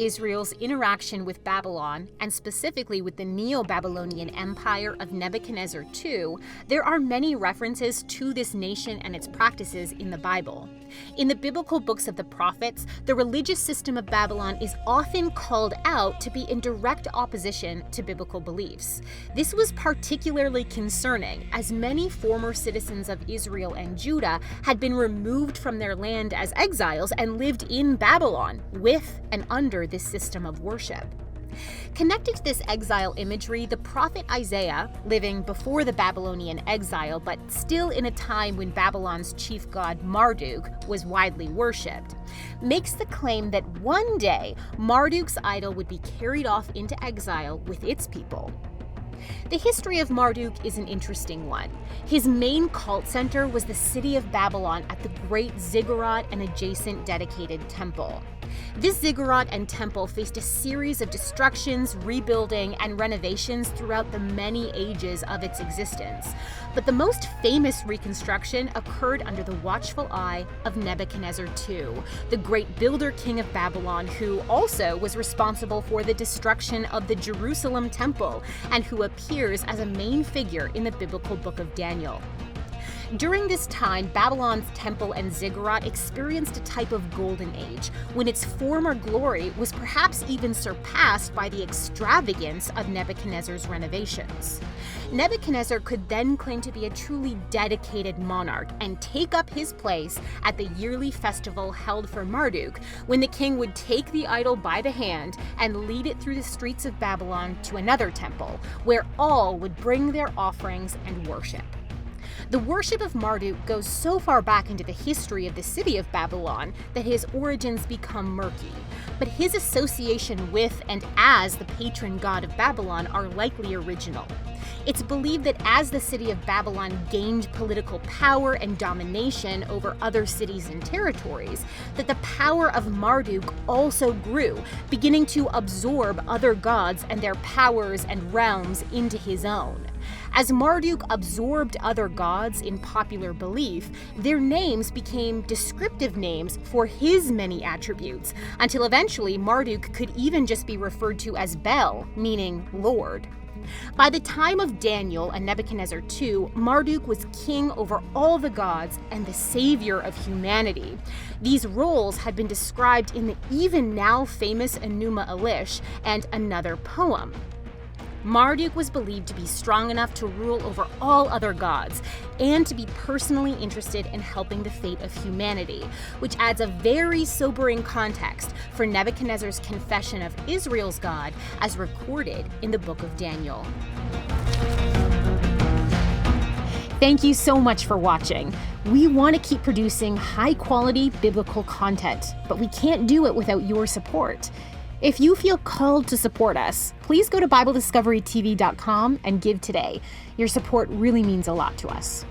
Israel's interaction with Babylon, and specifically with the Neo-Babylonian Empire of Nebuchadnezzar II, there are many references to this nation and its practices in the Bible. In the biblical books of the prophets, the religious system of Babylon is often called out to be in direct opposition to biblical beliefs. This was particularly concerning, as many former citizens of Israel and Judah had been removed from their land as exiles and lived in Babylon with and under this system of worship. Connected to this exile imagery, the prophet Isaiah, living before the Babylonian exile but still in a time when Babylon's chief god Marduk was widely worshipped, makes the claim that one day Marduk's idol would be carried off into exile with its people. The history of Marduk is an interesting one. His main cult center was the city of Babylon at the great ziggurat and adjacent dedicated temple. This ziggurat and temple faced a series of destructions, rebuilding, and renovations throughout the many ages of its existence. But the most famous reconstruction occurred under the watchful eye of Nebuchadnezzar II, the great builder king of Babylon, who also was responsible for the destruction of the Jerusalem temple and who appears as a main figure in the biblical book of Daniel. During this time, Babylon's temple and ziggurat experienced a type of golden age, when its former glory was perhaps even surpassed by the extravagance of Nebuchadnezzar's renovations. Nebuchadnezzar could then claim to be a truly dedicated monarch and take up his place at the yearly festival held for Marduk, when the king would take the idol by the hand and lead it through the streets of Babylon to another temple, where all would bring their offerings and worship. The worship of Marduk goes so far back into the history of the city of Babylon that his origins become murky, but his association with and as the patron god of Babylon are likely original. It's believed that as the city of Babylon gained political power and domination over other cities and territories, that the power of Marduk also grew, beginning to absorb other gods and their powers and realms into his own. As Marduk absorbed other gods in popular belief, their names became descriptive names for his many attributes, until eventually Marduk could even just be referred to as Bel, meaning Lord. By the time of Daniel and Nebuchadnezzar II, Marduk was king over all the gods and the savior of humanity. These roles had been described in the even now famous Enuma Elish and another poem. Marduk was believed to be strong enough to rule over all other gods and to be personally interested in helping the fate of humanity, which adds a very sobering context for Nebuchadnezzar's confession of Israel's God as recorded in the book of Daniel. Thank you so much for watching. We want to keep producing high-quality biblical content, but we can't do it without your support. If you feel called to support us, please go to BibleDiscoveryTV.com and give today. Your support really means a lot to us.